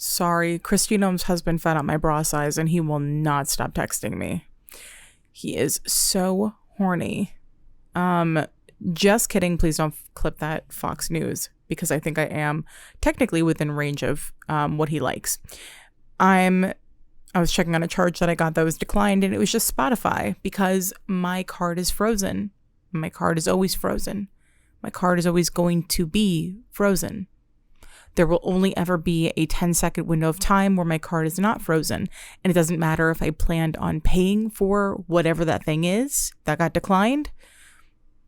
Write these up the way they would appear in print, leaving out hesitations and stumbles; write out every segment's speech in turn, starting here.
Sorry, Christino's husband found out my bra size and he will not stop texting me. He is so horny. Just kidding. Please don't clip that Fox News because I think I am technically within range of what he likes. I was checking on a charge that I got that was declined and it was just Spotify because my card is frozen. My card is always frozen. My card is always going to be frozen. There will only ever be a 10-second window of time where my card is not frozen. And it doesn't matter if I planned on paying for whatever that thing is that got declined.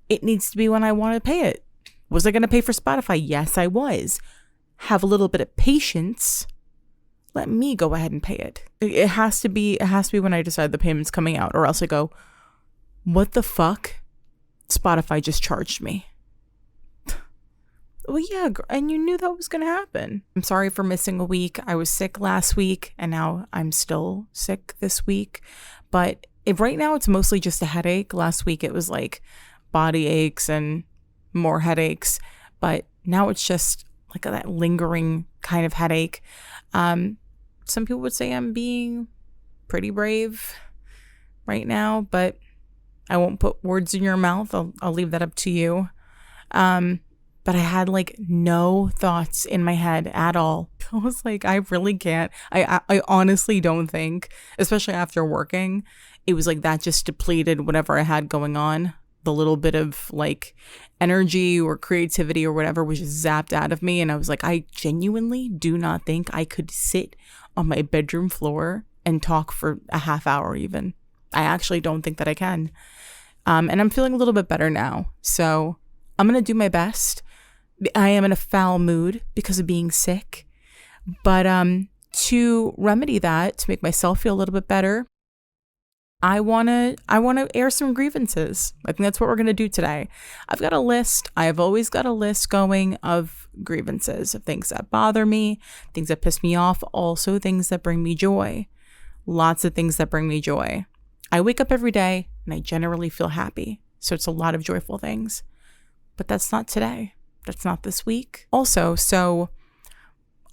It needs to be when I want to pay it. Was I going to pay for Spotify? Yes, I was. Have a little bit of patience. Let me go ahead and pay it. It has to be when I decide the payment's coming out, or else I go, what the fuck? Spotify just charged me. Well, yeah, and you knew that was going to happen. I'm sorry for missing a week. I was sick last week, and now I'm still sick this week. But right now, it's mostly just a headache. Last week, it was like body aches and more headaches. But now it's just like that lingering kind of headache. Some people would say I'm being pretty brave right now, but I won't put words in your mouth. I'll leave that up to you. But I had like no thoughts in my head at all. I was like, I really can't. I honestly don't think, especially after working, it was like that just depleted whatever I had going on. The little bit of like energy or creativity or whatever was just zapped out of me. And I was like, I genuinely do not think I could sit on my bedroom floor and talk for a half hour even. I actually don't think that I can. And I'm feeling a little bit better now. So I'm going to do my best. I am in a foul mood because of being sick. But to remedy that, to make myself feel a little bit better, I want to air some grievances. I think that's what we're going to do today. I've got a list. I've always got a list going of grievances, of things that bother me, things that piss me off, also things that bring me joy. Lots of things that bring me joy. I wake up every day and I generally feel happy. So it's a lot of joyful things. But that's not today. That's not this week. Also, so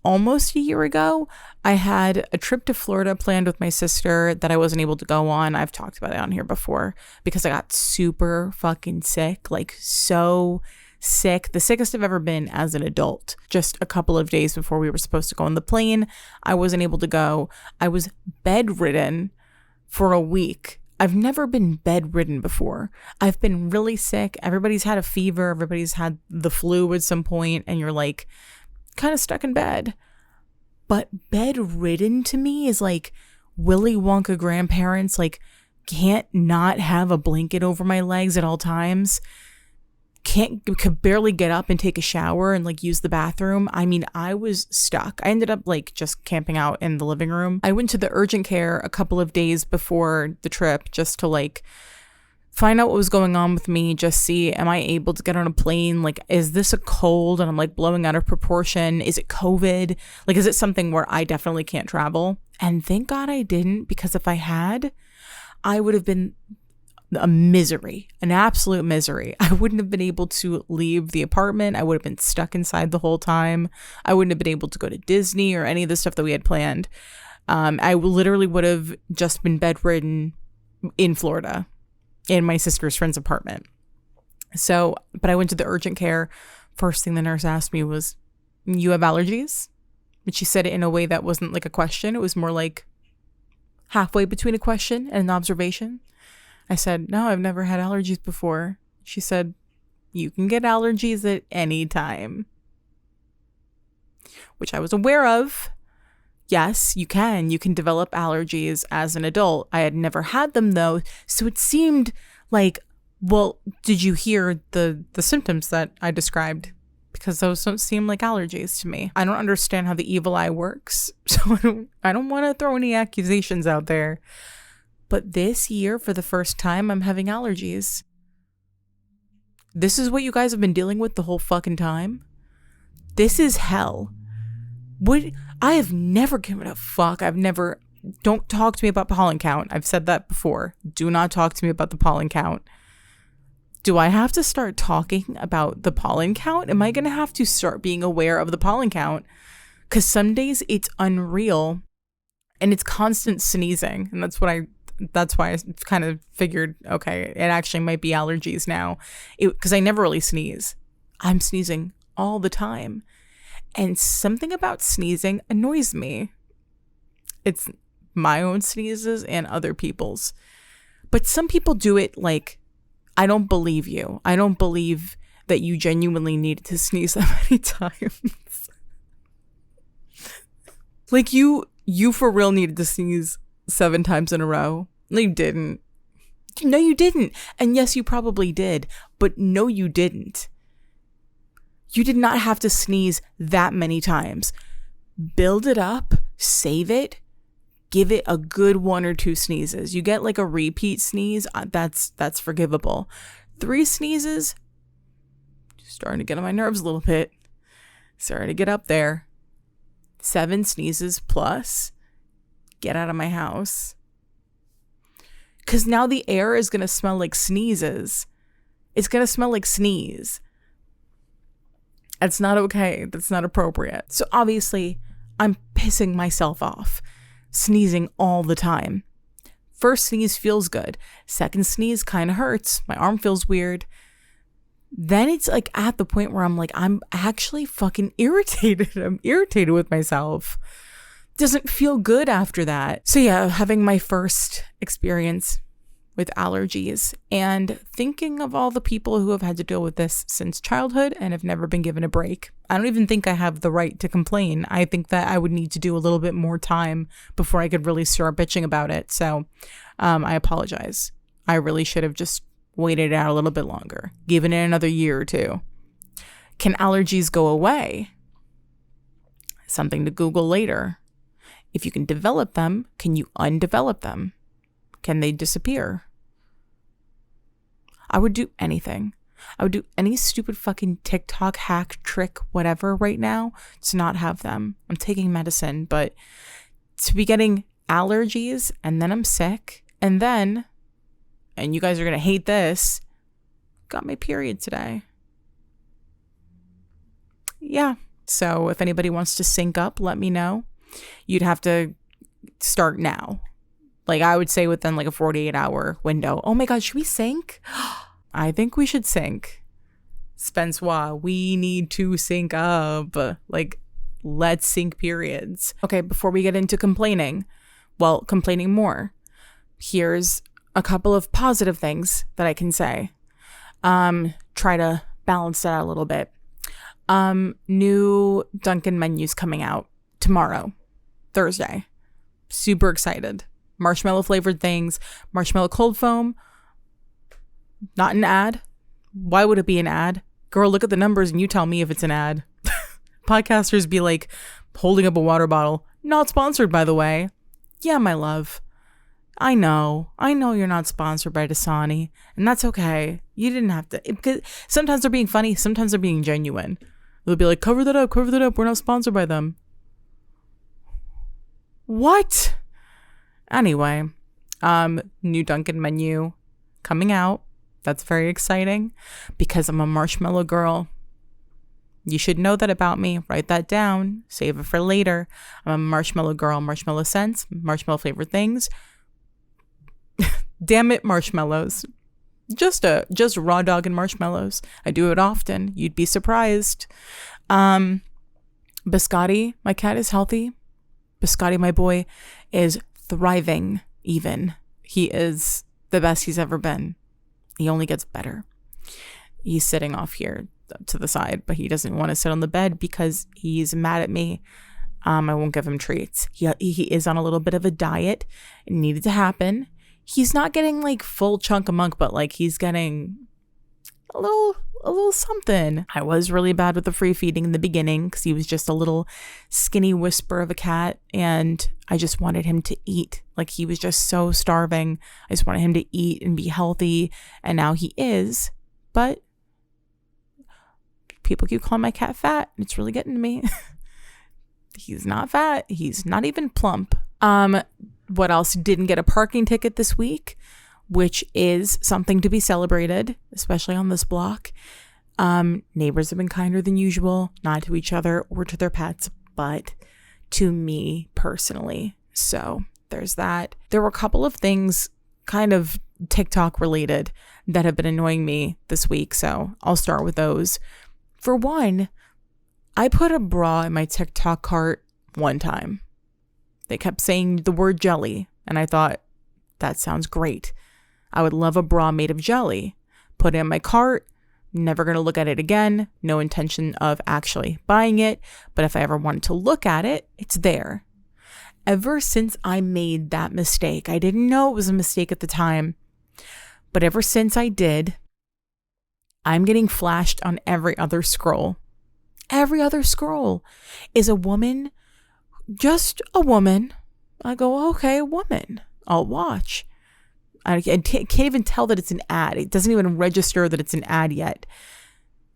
almost a year ago, I had a trip to Florida planned with my sister that I wasn't able to go on. I've talked about it on here before because I got super fucking sick, like so sick. The sickest I've ever been as an adult. Just a couple of days before we were supposed to go on the plane, I wasn't able to go. I was bedridden for a week. I've never been bedridden before. I've been really sick. Everybody's had a fever. Everybody's had the flu at some point, and you're like kind of stuck in bed. But bedridden to me is like Willy Wonka grandparents, like can't not have a blanket over my legs at all times. Could barely get up and take a shower and like use the bathroom. I mean, I was stuck. I ended up like just camping out in the living room. I went to the urgent care a couple of days before the trip just to like find out what was going on with me, just see, am I able to get on a plane? Like, is this a cold and I'm like blowing out of proportion? Is it COVID? Like, is it something where I definitely can't travel? And thank God I didn't, because if I had, I would have been a misery, an absolute misery. I wouldn't have been able to leave the apartment. I would have been stuck inside the whole time. I wouldn't have been able to go to Disney or any of the stuff that we had planned. I literally would have just been bedridden in Florida in my sister's friend's apartment. So, but I went to the urgent care. First thing the nurse asked me was, you have allergies? But she said it in a way that wasn't like a question. It was more like halfway between a question and an observation. I said, no, I've never had allergies before. She said, you can get allergies at any time. Which I was aware of. Yes, you can. You can develop allergies as an adult. I had never had them though. So it seemed like, well, did you hear the symptoms that I described? Because those don't seem like allergies to me. I don't understand how the evil eye works. So I don't want to throw any accusations out there. But this year, for the first time, I'm having allergies. This is what you guys have been dealing with the whole fucking time? This is hell. I have never given a fuck. Don't talk to me about pollen count. I've said that before. Do not talk to me about the pollen count. Do I have to start talking about the pollen count? Am I going to have to start being aware of the pollen count? Because some days it's unreal and it's constant sneezing. And that's why I kind of figured, okay, it actually might be allergies now. Because I never really sneeze. I'm sneezing all the time. And something about sneezing annoys me. It's my own sneezes and other people's. But some people do it like, I don't believe you. I don't believe that you genuinely needed to sneeze that many times. Like you for real needed to sneeze 7 times in a row. No, you didn't. No, you didn't. And yes, you probably did. But no, you didn't. You did not have to sneeze that many times. Build it up, save it, give it a good 1 or 2 sneezes. You get like a repeat sneeze, that's forgivable. 3 sneezes, starting to get on my nerves a little bit. Starting to get up there. 7 sneezes plus, get out of my house. Because now the air is going to smell like sneezes. It's going to smell like sneeze. That's not okay. That's not appropriate. So obviously, I'm pissing myself off, sneezing all the time. First sneeze feels good. Second sneeze kind of hurts. My arm feels weird. Then it's like at the point where I'm like, I'm actually fucking irritated. I'm irritated with myself. Doesn't feel good after that. So yeah, having my first experience with allergies and thinking of all the people who have had to deal with this since childhood and have never been given a break. I don't even think I have the right to complain. I think that I would need to do a little bit more time before I could really start bitching about it. So I apologize. I really should have just waited it out a little bit longer, given it another year or 2. Can allergies go away? Something to Google later. If you can develop them, can you undevelop them? Can they disappear? I would do anything. I would do any stupid fucking TikTok hack, trick, whatever right now to not have them. I'm taking medicine, but to be getting allergies and then I'm sick and then, and you guys are going to hate this, got my period today. Yeah. So if anybody wants to sync up, let me know. You'd have to start now. Like I would say within like a 48-hour window. Oh my God, should we sync? I think we should sync. Spensois, we need to sync up. Like, let's sync periods. Okay, before we get into complaining more, here's a couple of positive things that I can say. Try to balance that out a little bit. New Dunkin' menus coming out tomorrow, Thursday. Super excited. Marshmallow flavored things, marshmallow cold foam. Not an ad. Why would it be an ad? Girl, look at the numbers and you tell me if it's an ad. Podcasters be like holding up a water bottle. Not sponsored, by the way. Yeah, my love. I know you're not sponsored by Dasani, and that's okay. You didn't have to. Because sometimes they're being funny, sometimes they're being genuine. They'll be like, cover that up. We're not sponsored by them. What? Anyway, new Dunkin' menu coming out. That's very exciting because I'm a marshmallow girl. You should know that about me. Write that down. Save it for later. I'm a marshmallow girl. Marshmallow scents, marshmallow flavored things. Damn it, marshmallows. Just raw dog and marshmallows. I do it often. You'd be surprised. Biscotti, my cat is healthy. Biscotti, my boy, is thriving even. He is the best he's ever been. He only gets better. He's sitting off here to the side, but he doesn't want to sit on the bed because he's mad at me. I won't give him treats. He is on a little bit of a diet. It needed to happen. He's not getting like full chunk of monk, but like he's getting a little something. I was really bad with the free feeding in the beginning because he was just a little skinny whisper of a cat, and I just wanted him to eat. Like he was just so starving. I just wanted him to eat and be healthy, and now he is. But people keep calling my cat fat, and it's really getting to me. He's not fat. He's not even plump. What else? Didn't get a parking ticket this week, which is something to be celebrated, especially on this block. Neighbors have been kinder than usual, not to each other or to their pets. butt to me personally. So there's that. There were a couple of things kind of TikTok related that have been annoying me this week. So I'll start with those. For one, I put a bra in my TikTok cart one time. They kept saying the word jelly, and I thought, that sounds great. I would love a bra made of jelly. Put it in my cart, never going to look at it again. No intention of actually buying it, but if I ever wanted to look at it, it's there. Ever since I made that mistake, I didn't know it was a mistake at the time, but ever since I did, I'm getting flashed on every other scroll. Every other scroll is a woman, just a woman. I go, okay, a woman. I'll watch. I can't even tell that it's an ad. It doesn't even register that it's an ad yet.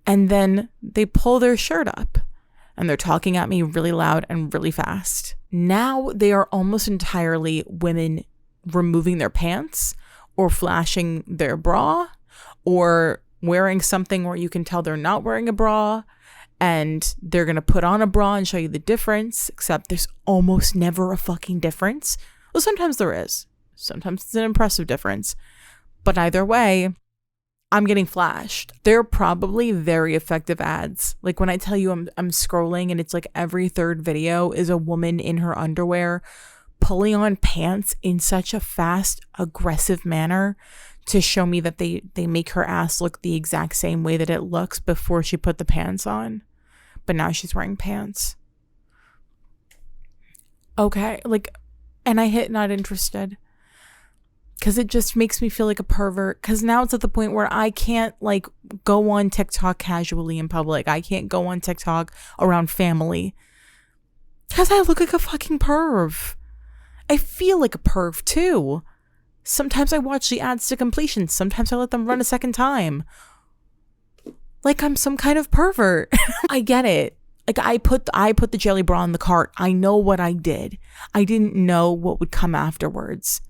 And then they pull their shirt up and they're talking at me really loud and really fast. Now they are almost entirely women removing their pants or flashing their bra or wearing something where you can tell they're not wearing a bra, and they're going to put on a bra and show you the difference, except there's almost never a fucking difference. Well, sometimes there is. Sometimes it's an impressive difference. But either way, I'm getting flashed. They're probably very effective ads. Like when I tell you I'm scrolling and it's like every third video is a woman in her underwear pulling on pants in such a fast, aggressive manner to show me that they make her ass look the exact same way that it looks before she put the pants on. But now she's wearing pants. Okay, and I hit not interested. Because it just makes me feel like a pervert. Because now it's at the point where I can't go on TikTok casually in public. I can't go on TikTok around family. Because I look like a fucking perv. I feel like a perv too. Sometimes I watch the ads to completion. Sometimes I let them run a second time. Like I'm some kind of pervert. I get it. I put the jelly bra in the cart. I know what I did. I didn't know what would come afterwards.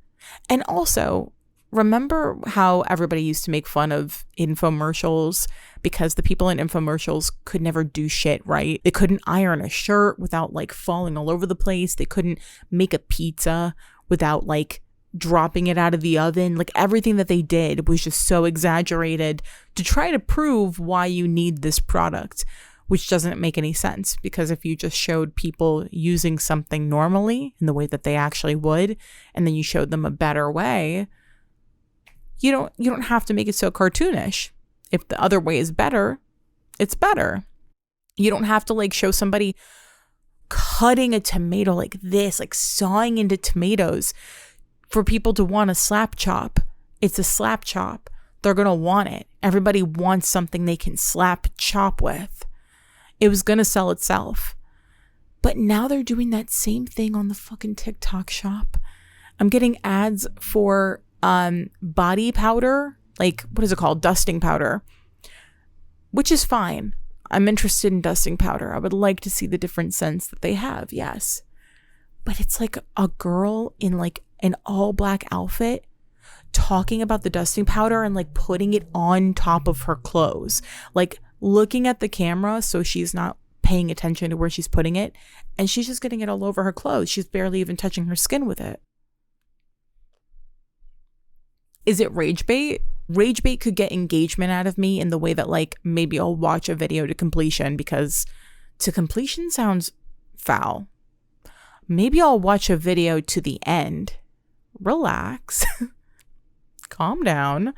And also, remember how everybody used to make fun of infomercials because the people in infomercials could never do shit right? They couldn't iron a shirt without falling all over the place. They couldn't make a pizza without dropping it out of the oven. Everything that they did was just so exaggerated to try to prove why you need this product, which doesn't make any sense, because if you just showed people using something normally in the way that they actually would, and then you showed them a better way, you don't have to make it so cartoonish. If the other way is better, it's better. You don't have to show somebody cutting a tomato like this, sawing into tomatoes for people to want a slap chop. It's a slap chop. They're going to want it. Everybody wants something they can slap chop with. It was going to sell itself. But now they're doing that same thing on the fucking TikTok shop. I'm getting ads for body powder, what is it called? Dusting powder, which is fine. I'm interested in dusting powder. I would like to see the different scents that they have, yes. But it's a girl in an all black outfit talking about the dusting powder and putting it on top of her clothes. Looking at the camera so she's not paying attention to where she's putting it, and she's just getting it all over her clothes. She's barely even touching her skin with it. Is it rage bait? Rage bait could get engagement out of me in the way that maybe I'll watch a video to completion, because to completion sounds foul. Maybe I'll watch a video to the end. Relax. Calm down.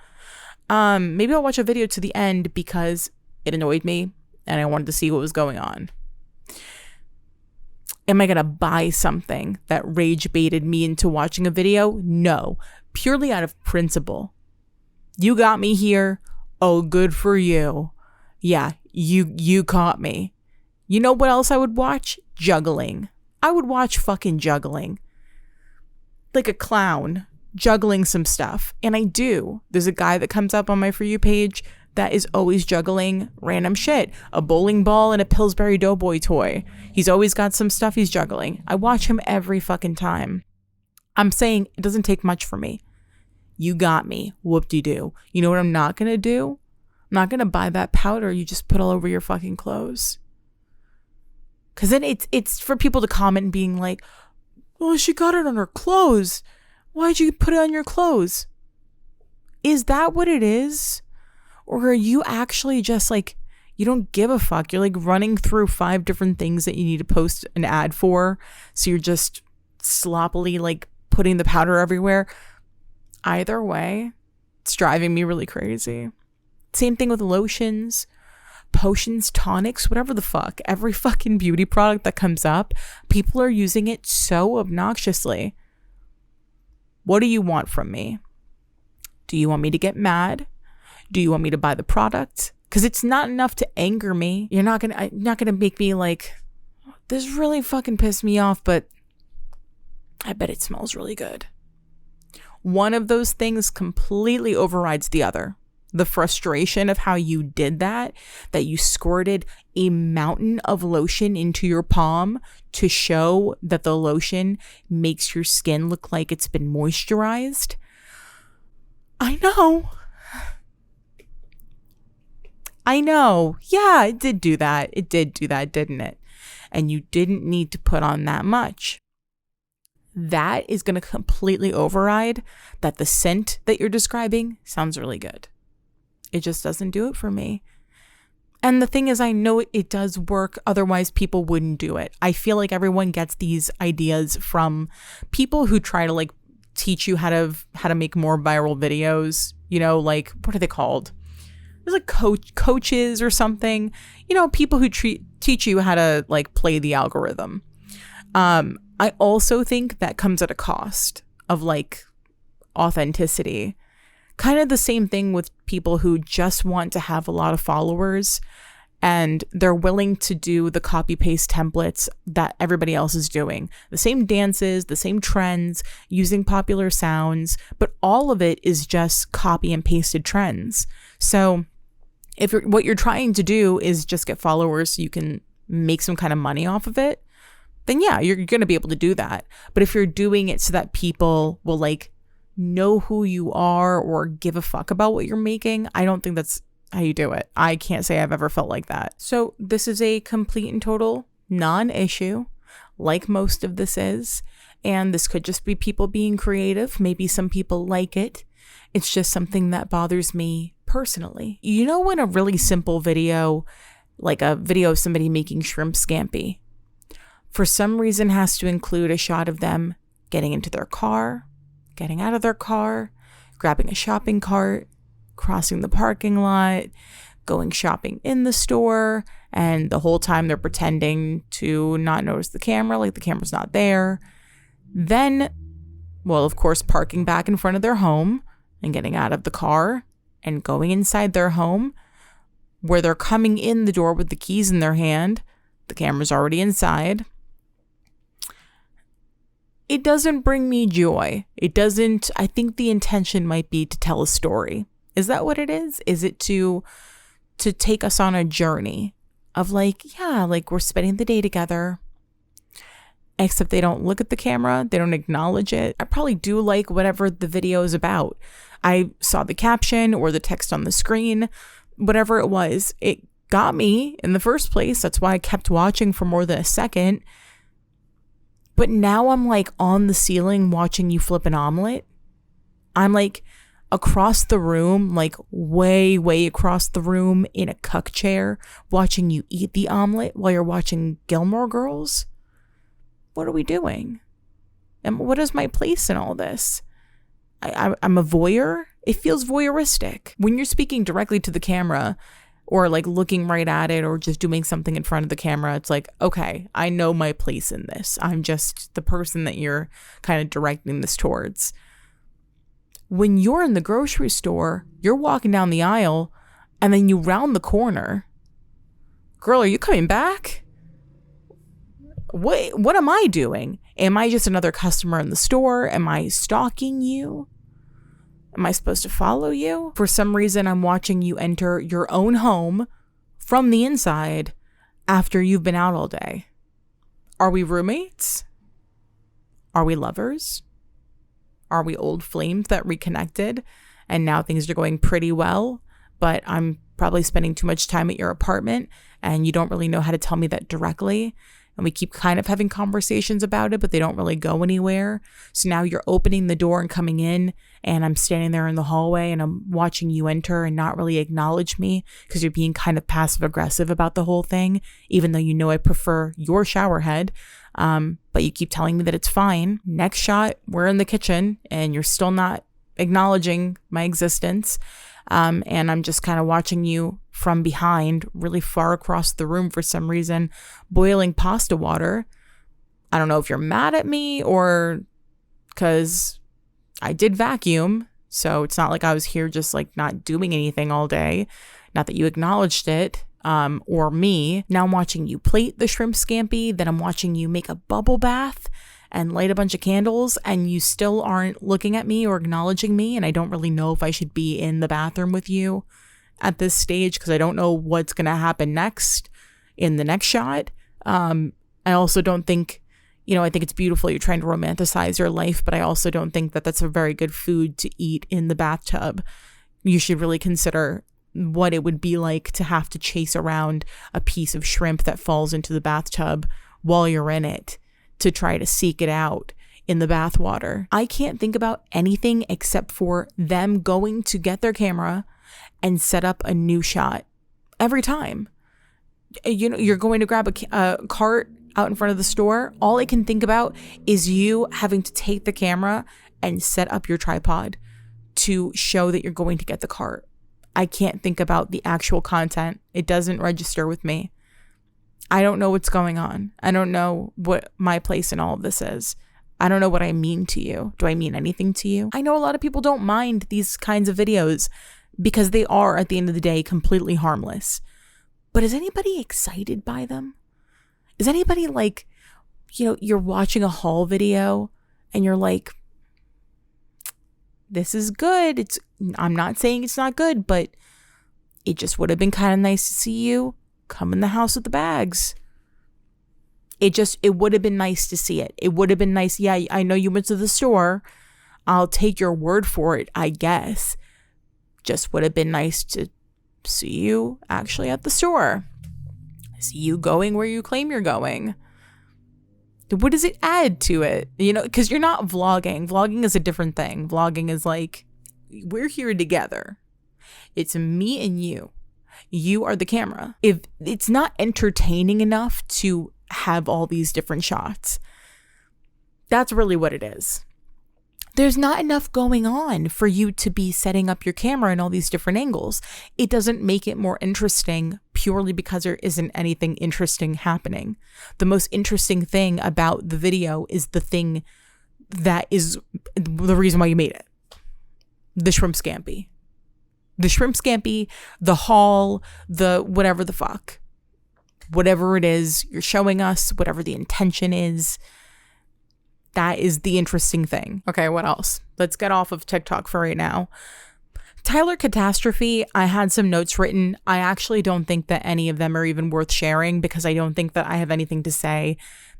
Maybe I'll watch a video to the end because it annoyed me and I wanted to see what was going on. Am I going to buy something that rage baited me into watching a video? No. Purely out of principle. You got me here. Oh, good for you. Yeah, you caught me. You know what else I would watch? Juggling. I would watch fucking juggling. Like a clown juggling some stuff. And I do. There's a guy that comes up on my For You page that is always juggling random shit. A bowling ball and a Pillsbury Doughboy toy. He's always got some stuff he's juggling. I watch him every fucking time. I'm saying it doesn't take much for me. You got me. Whoop-de-doo. You know what I'm not going to do? I'm not going to buy that powder you just put all over your fucking clothes. Because then it's for people to comment and being like, well, she got it on her clothes. Why'd you put it on your clothes? Is that what it is? Or are you actually just like, you don't give a fuck? You're like running through 5 different things that you need to post an ad for. So you're just sloppily like putting the powder everywhere. Either way, it's driving me really crazy. Same thing with lotions, potions, tonics, whatever the fuck. Every fucking beauty product that comes up, people are using it so obnoxiously. What do you want from me? Do you want me to get mad? Do you want me to buy the product? Because it's not enough to anger me. You're not gonna make me like, this really fucking pissed me off, but I bet it smells really good. One of those things completely overrides the other. The frustration of how you did that you squirted a mountain of lotion into your palm to show that the lotion makes your skin look like it's been moisturized. I know. Yeah, it did do that. It did do that, didn't it? And you didn't need to put on that much. That is going to completely override that the scent that you're describing sounds really good. It just doesn't do it for me. And the thing is, I know it does work. Otherwise, people wouldn't do it. I feel like everyone gets these ideas from people who try to like teach you how to make more viral videos. You know, like, what are they called? There's like coaches or something. You know, people who teach you how to like play the algorithm. I also think that comes at a cost of like authenticity. Kind of the same thing with people who just want to have a lot of followers and they're willing to do the copy paste templates that everybody else is doing. The same dances, the same trends, using popular sounds, but all of it is just copy and pasted trends. So if what you're trying to do is just get followers so you can make some kind of money off of it, then yeah, you're going to be able to do that. But if you're doing it so that people will like know who you are or give a fuck about what you're making, I don't think that's how you do it. I can't say I've ever felt like that. So this is a complete and total non-issue, like most of this is. And this could just be people being creative. Maybe some people like it. It's just something that bothers me personally. You know, when a really simple video, like a video of somebody making shrimp scampi, for some reason has to include a shot of them getting into their car, getting out of their car, grabbing a shopping cart, crossing the parking lot, going shopping in the store, and the whole time they're pretending to not notice the camera, like the camera's not there. Then, well, of course, parking back in front of their home and getting out of the car and going inside their home where they're coming in the door with the keys in their hand. The camera's already inside. It doesn't bring me joy. It doesn't. I think the intention might be to tell a story. Is that what it is? Is it to take us on a journey of like, yeah, like we're spending the day together, except they don't look at the camera. They don't acknowledge it. I probably do like whatever the video is about. I saw the caption or the text on the screen, whatever it was. It got me in the first place. That's why I kept watching for more than a second. But now I'm like on the ceiling watching you flip an omelet. I'm like across the room, like way, way across the room in a cuck chair, watching you eat the omelet while you're watching Gilmore Girls. What are we doing? And what is my place in all this? I'm a voyeur. It feels voyeuristic. When you're speaking directly to the camera or like looking right at it or just doing something in front of the camera, it's like, okay, I know my place in this. I'm just the person that you're kind of directing this towards. When you're in the grocery store, you're walking down the aisle and then you round the corner. Girl, are you coming back? What am I doing? Am I just another customer in the store? Am I stalking you? Am I supposed to follow you? For some reason, I'm watching you enter your own home from the inside after you've been out all day. Are we roommates? Are we lovers? Are we old flames that reconnected and now things are going pretty well, but I'm probably spending too much time at your apartment and you don't really know how to tell me that directly? and we keep kind of having conversations about it, but they don't really go anywhere. So now you're opening the door and coming in, and I'm standing there in the hallway and I'm watching you enter and not really acknowledge me because you're being kind of passive aggressive about the whole thing, even though you know I prefer your shower head. But you keep telling me that it's fine. Next shot, we're in the kitchen and you're still not acknowledging my existence. And I'm just kind of watching you from behind, really far across the room for some reason, boiling pasta water. I don't know if you're mad at me or because I did vacuum. So it's not like I was here just like not doing anything all day. Not that you acknowledged it. Or me. Now I'm watching you plate the shrimp scampi. Then I'm watching you make a bubble bath and light a bunch of candles, and you still aren't looking at me or acknowledging me. And I don't really know if I should be in the bathroom with you at this stage because I don't know what's going to happen next in the next shot. I also don't think, I think it's beautiful you're trying to romanticize your life, but I also don't think that that's a very good food to eat in the bathtub. You should really consider what it would be like to have to chase around a piece of shrimp that falls into the bathtub while you're in it to try to seek it out in the bathwater. I can't think about anything except for them going to get their camera and set up a new shot every time. You're going to grab a cart out in front of the store. All I can think about is you having to take the camera and set up your tripod to show that you're going to get the cart. I can't think about the actual content. It doesn't register with me. I don't know what's going on. I don't know what my place in all of this is. I don't know what I mean to you. Do I mean anything to you? I know a lot of people don't mind these kinds of videos because they are, at the end of the day, completely harmless. But is anybody excited by them? Is anybody like, you're watching a haul video and you're like, this is good. I'm not saying it's not good, but it just would have been kind of nice to see you come in the house with the bags. It would have been nice to see it. It would have been nice. Yeah, I know you went to the store. I'll take your word for it, I guess. Just would have been nice to see you actually at the store. See you going where you claim you're going. What does it add to it? Because you're not vlogging. Vlogging is a different thing. Vlogging is like, we're here together. It's me and you. You are the camera. If it's not entertaining enough to have all these different shots, that's really what it is. There's not enough going on for you to be setting up your camera in all these different angles. It doesn't make it more interesting purely because there isn't anything interesting happening. The most interesting thing about the video is the thing that is the reason why you made it. The shrimp scampi. The shrimp scampi, the haul, the whatever the fuck. Whatever it is you're showing us, whatever the intention is. That is the interesting thing. Okay, what else? Let's get off of TikTok for right now. Tyler Catastrophe, I had some notes written. I actually don't think that any of them are even worth sharing because I don't think that I have anything to say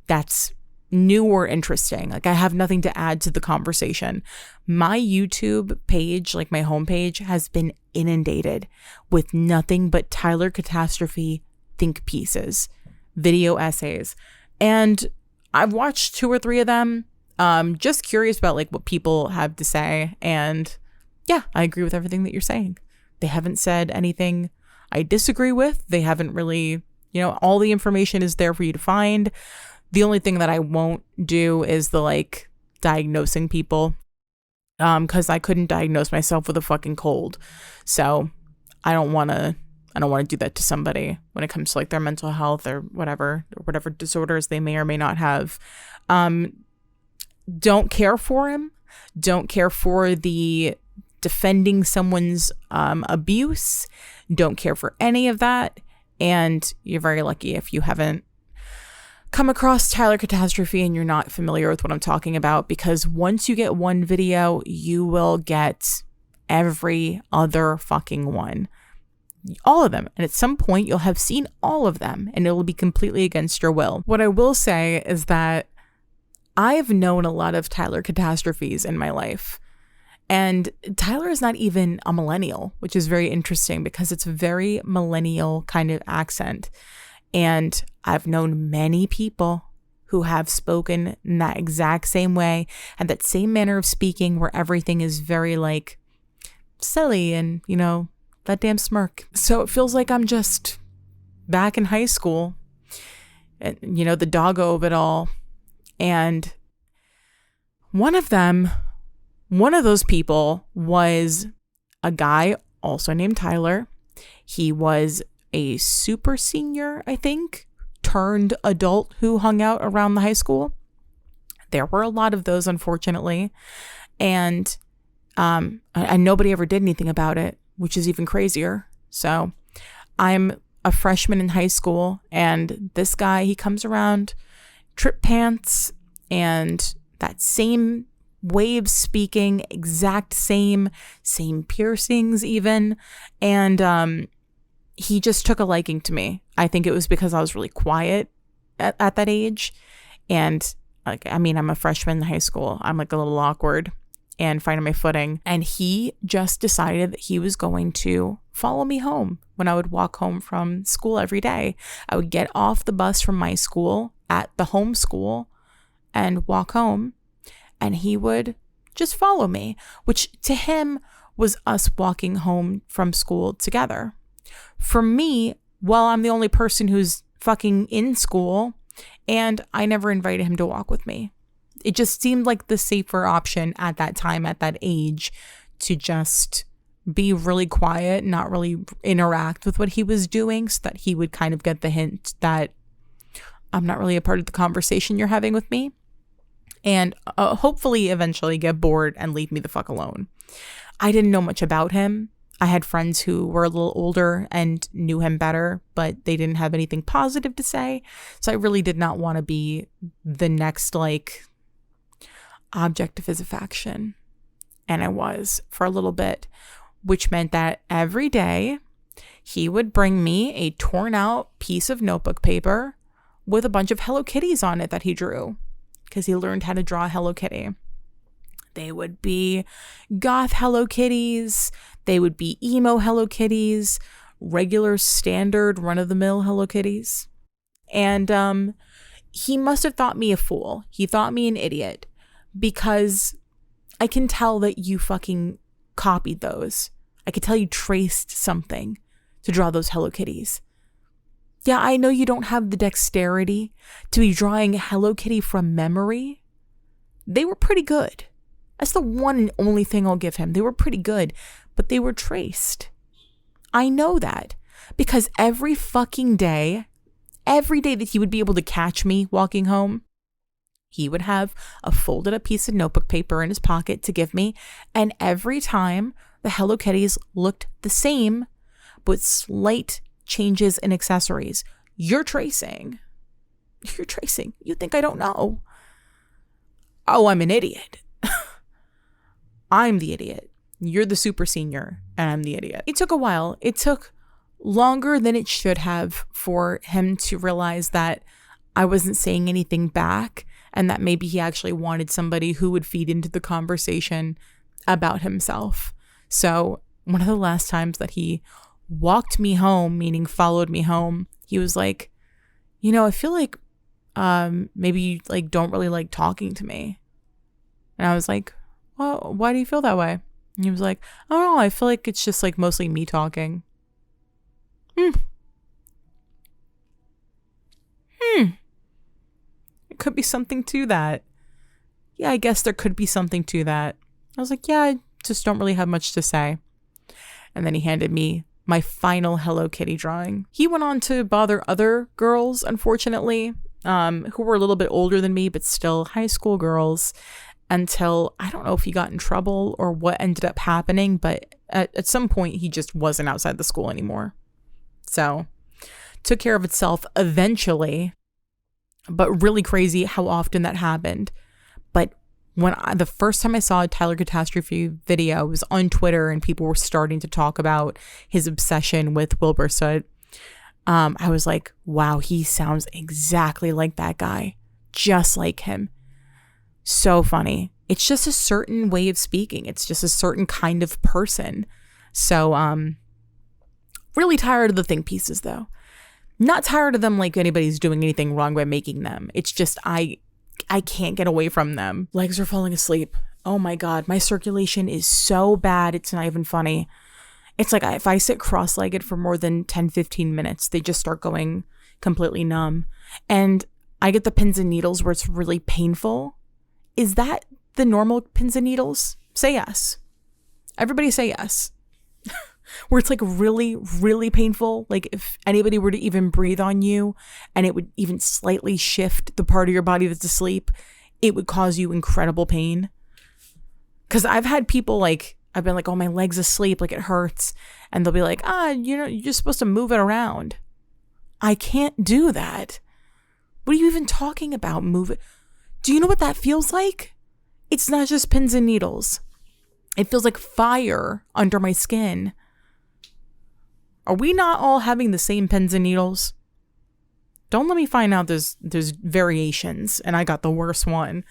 that's new or interesting. Like I have nothing to add to the conversation. My YouTube page, like my homepage, has been inundated with nothing but Tyler Catastrophe think pieces, video essays. And I've watched 2 or 3 of them. Just curious about like what people have to say. And yeah, I agree with everything that you're saying. They haven't said anything I disagree with. They haven't really, all the information is there for you to find. The only thing that I won't do is the like diagnosing people. Because I couldn't diagnose myself with a fucking cold. So I don't want to do that to somebody when it comes to like their mental health or whatever disorders they may or may not have. Don't care for him. Don't care for the defending someone's abuse. Don't care for any of that. And you're very lucky if you haven't come across Tyler Catastrophe and you're not familiar with what I'm talking about, because once you get one video, you will get every other fucking one. All of them. And at some point you'll have seen all of them and it'll be completely against your will. What I will say is that I've known a lot of Tyler Catastrophes in my life. And Tyler is not even a millennial, which is very interesting because it's a very millennial kind of accent. And I've known many people who have spoken in that exact same way and that same manner of speaking where everything is very like silly and, you know, that damn smirk. So it feels like I'm just back in high school and, you know, the doggo of it all. And one of those people was a guy also named Tyler. He was a super senior, I think, turned adult who hung out around the high school. There were a lot of those, unfortunately. And nobody ever did anything about it, which is even crazier. So I'm a freshman in high school, and this guy, he comes around, trip pants, and that same way of speaking, exact same piercings even. And he just took a liking to me. I think it was because I was really quiet at that age. And like, I mean, I'm a freshman in high school. I'm like a little awkward and finding my footing. And he just decided that he was going to follow me home when I would walk home from school every day. I would get off the bus from my school at the home school and walk home, and he would just follow me, which to him was us walking home from school together. For me, well, I'm the only person who's fucking in school, and I never invited him to walk with me. It just seemed like the safer option at that time, at that age, to just be really quiet, not really interact with what he was doing, so that he would kind of get the hint that I'm not really a part of the conversation you're having with me, and hopefully eventually get bored and leave me the fuck alone. I didn't know much about him. I had friends who were a little older and knew him better, but they didn't have anything positive to say. So I really did not want to be the next, like, object of his affection. And I was for a little bit, which meant that every day he would bring me a torn out piece of notebook paper with a bunch of Hello Kitties on it that he drew, because he learned how to draw Hello Kitty. They would be goth Hello Kitties. They would be emo Hello Kitties, regular standard run-of-the-mill Hello Kitties. And he must have thought me a fool. He thought me an idiot, because I can tell that you fucking copied those. I could tell you traced something to draw those Hello Kitties. Yeah, I know you don't have the dexterity to be drawing Hello Kitty from memory. They were pretty good. That's the one and only thing I'll give him. They were pretty good, but they were traced. I know that because every day that he would be able to catch me walking home, he would have a folded up piece of notebook paper in his pocket to give me. And every time the Hello Kitties looked the same, but slight changes in accessories. You're tracing. You think I don't know? Oh, I'm an idiot. I'm the idiot. You're the super senior, and I'm the idiot. It took a while. It took longer than it should have for him to realize that I wasn't saying anything back, and that maybe he actually wanted somebody who would feed into the conversation about himself. So one of the last times that he walked me home, meaning followed me home, he was like, you know, I feel like maybe you like don't really like talking to me. And I was like, well, why do you feel that way? And he was like, I don't know, I feel like it's just like mostly me talking. It could be something to that. Yeah, I guess there could be something to that. I was like, yeah, I just don't really have much to say. And then he handed me my final Hello Kitty drawing. He went on to bother other girls, unfortunately, who were a little bit older than me, but still high school girls, until I don't know if he got in trouble or what ended up happening, but at some point he just wasn't outside the school anymore. So took care of itself eventually, but really crazy how often that happened. But the first time I saw a Tyler Catastrophe video was on Twitter, and people were starting to talk about his obsession with Wilbur Soot, I was like, wow, he sounds exactly like that guy. Just like him. So funny. It's just a certain way of speaking. It's just a certain kind of person. So, really tired of the think pieces though. Not tired of them like anybody's doing anything wrong by making them. It's just I can't get away from them. Legs are falling asleep. Oh my God, my circulation is so bad. It's not even funny. It's like if I sit cross-legged for more than 10, 15 minutes, they just start going completely numb. And I get the pins and needles where it's really painful. Is that the normal pins and needles? Say yes. Everybody say yes. Where it's like really, really painful. Like if anybody were to even breathe on you and it would even slightly shift the part of your body that's asleep, it would cause you incredible pain. Because I've had people like, I've been like, oh, my leg's asleep, like it hurts. And they'll be like, you're just supposed to move it around. I can't do that. What are you even talking about? Move it. Do you know what that feels like? It's not just pins and needles. It feels like fire under my skin. Are we not all having the same pins and needles? Don't let me find out there's variations and I got the worst one.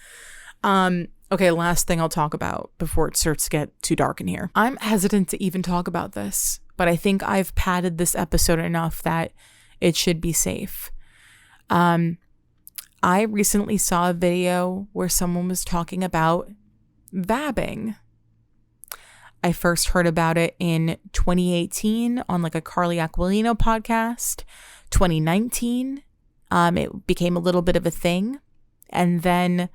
Okay, last thing I'll talk about before it starts to get too dark in here. I'm hesitant to even talk about this, but I think I've padded this episode enough that it should be safe. I recently saw a video where someone was talking about vabbing. I first heard about it in 2018 on like a Carly Aquilino podcast. 2019, it became a little bit of a thing. And then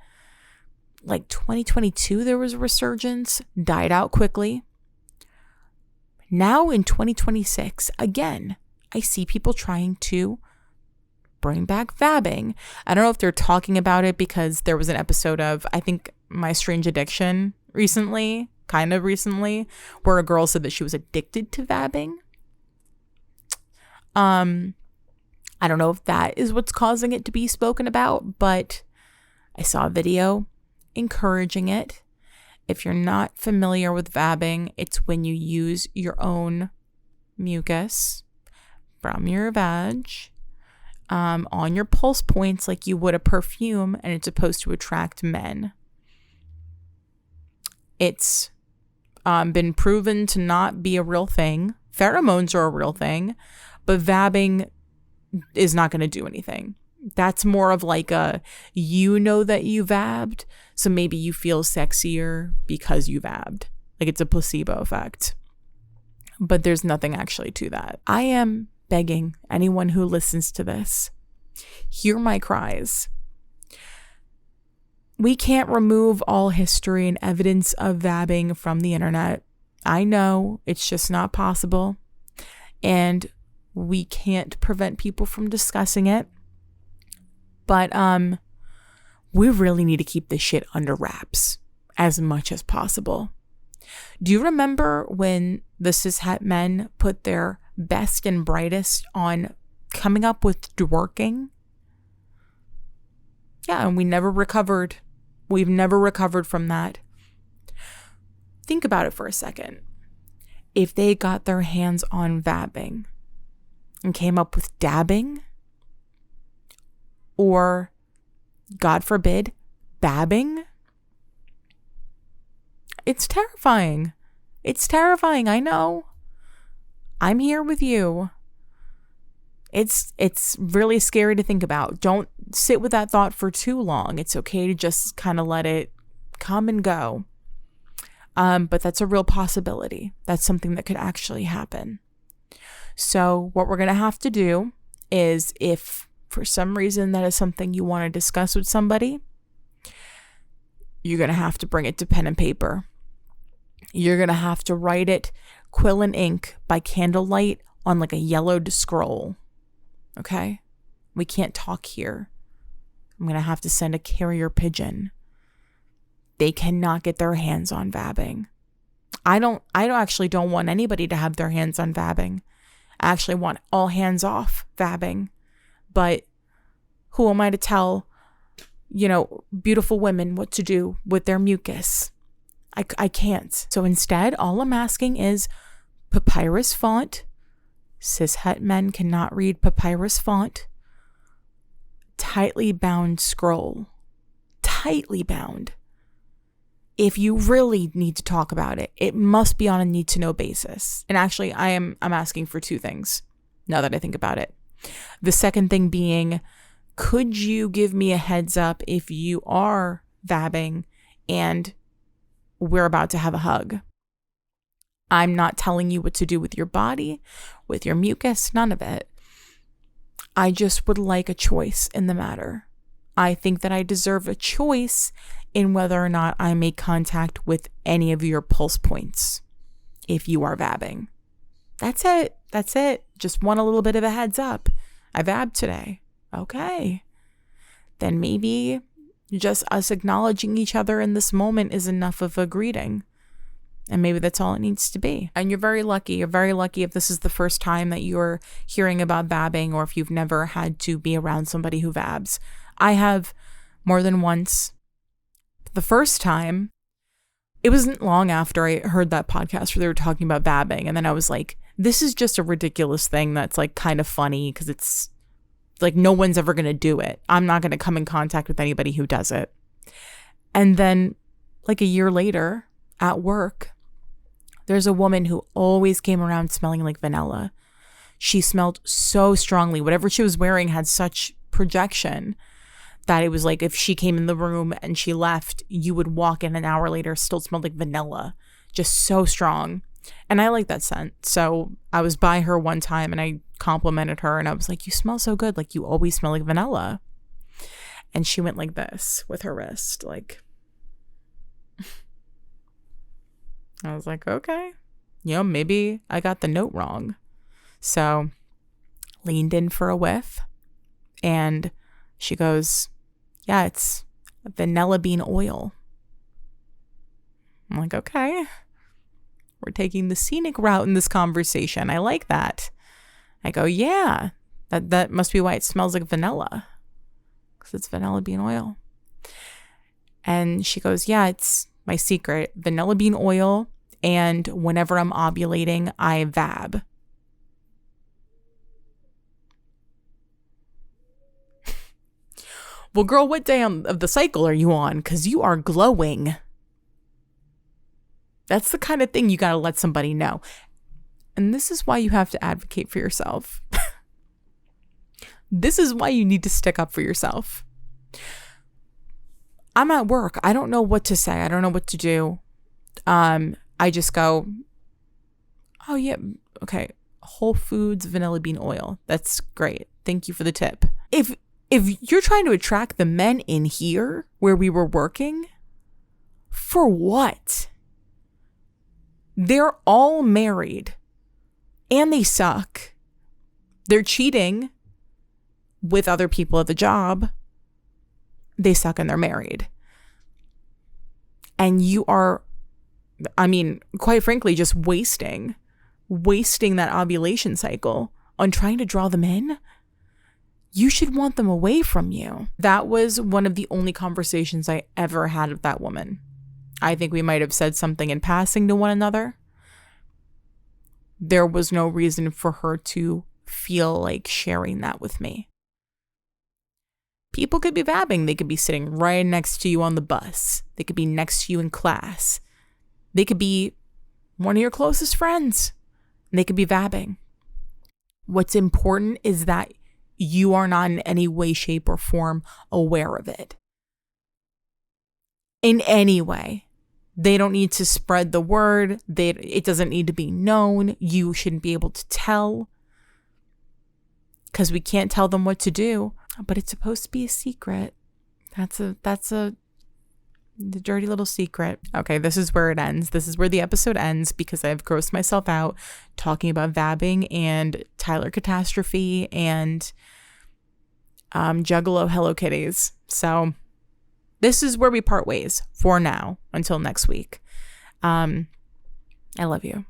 like 2022, there was a resurgence, died out quickly. Now in 2026, again, I see people trying to bring back vabbing. I don't know if they're talking about it because there was an episode of, I think, My Strange Addiction recently, where a girl said that she was addicted to vabbing. I don't know if that is what's causing it to be spoken about, but I saw a video encouraging it. If you're not familiar with vabbing, it's when you use your own mucus from your vag on your pulse points like you would a perfume, and it's supposed to attract men. It's been proven to not be a real thing. Pheromones are a real thing, but vabbing is not going to do anything. That's more of like that you vabbed, so maybe you feel sexier because you vabbed. Like it's a placebo effect. But there's nothing actually to that. I am begging anyone who listens to this, hear my cries. We can't remove all history and evidence of vabbing from the internet. I know it's just not possible. And we can't prevent people from discussing it. But we really need to keep this shit under wraps as much as possible. Do you remember when the cishet men put their best and brightest on coming up with twerking? Yeah, and we never recovered. We've never recovered from that. Think about it for a second. If they got their hands on vabbing and came up with dabbing, or, God forbid, babbing, it's terrifying. It's terrifying, I know. I'm here with you. It's really scary to think about. Don't sit with that thought for too long. It's okay to just kind of let it come and go. But that's a real possibility. That's something that could actually happen. So what we're going to have to do is, if for some reason that is something you want to discuss with somebody, you're going to have to bring it to pen and paper. You're going to have to write it quill and ink by candlelight on like a yellowed scroll. Okay? We can't talk here. I'm going to have to send a carrier pigeon. They cannot get their hands on vabbing. I actually don't want anybody to have their hands on vabbing. I actually want all hands off vabbing. But who am I to tell, beautiful women what to do with their mucus? I can't. So instead, all I'm asking is papyrus font. Cishet men cannot read papyrus font. Tightly bound scroll. Tightly bound. If you really need to talk about it, it must be on a need to know basis. And actually, I'm asking for two things now that I think about it. The second thing being, could you give me a heads up if you are vabbing and we're about to have a hug? I'm not telling you what to do with your body, with your mucus, none of it. I just would like a choice in the matter. I think that I deserve a choice in whether or not I make contact with any of your pulse points if you are vabbing. That's it. That's it. Just want a little bit of a heads up. I vabbed today. Okay. Then maybe just us acknowledging each other in this moment is enough of a greeting. And maybe that's all it needs to be. And you're very lucky. You're very lucky if this is the first time that you're hearing about vabbing, or if you've never had to be around somebody who vabs. I have more than once. The first time, it wasn't long after I heard that podcast where they were talking about vabbing. And then I was like, this is just a ridiculous thing that's like kind of funny because it's like no one's ever going to do it. I'm not going to come in contact with anybody who does it. And then like a year later at work, there's a woman who always came around smelling like vanilla. She smelled so strongly. Whatever she was wearing had such projection that it was like if she came in the room and she left, you would walk in an hour later, still smelled like vanilla. Just so strong. And I like that scent. So I was by her one time and I complimented her and I was like, you smell so good. Like you always smell like vanilla. And she went like this with her wrist. Like, I was like, okay, maybe I got the note wrong. So leaned in for a whiff and she goes, yeah, it's vanilla bean oil. I'm like, okay, we're taking the scenic route in this conversation. I like that. I go, yeah, that must be why it smells like vanilla, because it's vanilla bean oil. And she goes, yeah, it's my secret, vanilla bean oil. And whenever I'm ovulating, I vab. Well, girl, what day of the cycle are you on? Because you are glowing. That's the kind of thing you got to let somebody know. And this is why you have to advocate for yourself. This is why you need to stick up for yourself. I'm at work. I don't know what to say. I don't know what to do. I just go, oh yeah, okay, Whole Foods vanilla bean oil. That's great. Thank you for the tip. If you're trying to attract the men in here where we were working, for what? They're all married and they suck. They're cheating with other people at the job. They suck and they're married. And you are, I mean, quite frankly, just wasting that ovulation cycle on trying to draw them in. You should want them away from you. That was one of the only conversations I ever had with that woman. I think we might have said something in passing to one another. There was no reason for her to feel like sharing that with me. People could be vabbing. They could be sitting right next to you on the bus. They could be next to you in class. They could be one of your closest friends. They could be vabbing. What's important is that you are not in any way, shape, or form aware of it. In any way. They don't need to spread the word. It doesn't need to be known. You shouldn't be able to tell. Because we can't tell them what to do. But it's supposed to be a secret. That's the dirty little secret. Okay, this is where it ends. This is where the episode ends because I've grossed myself out talking about vabbing and Tyler Catastrophe and Juggalo Hello Kitties. So this is where we part ways for now until next week. I love you.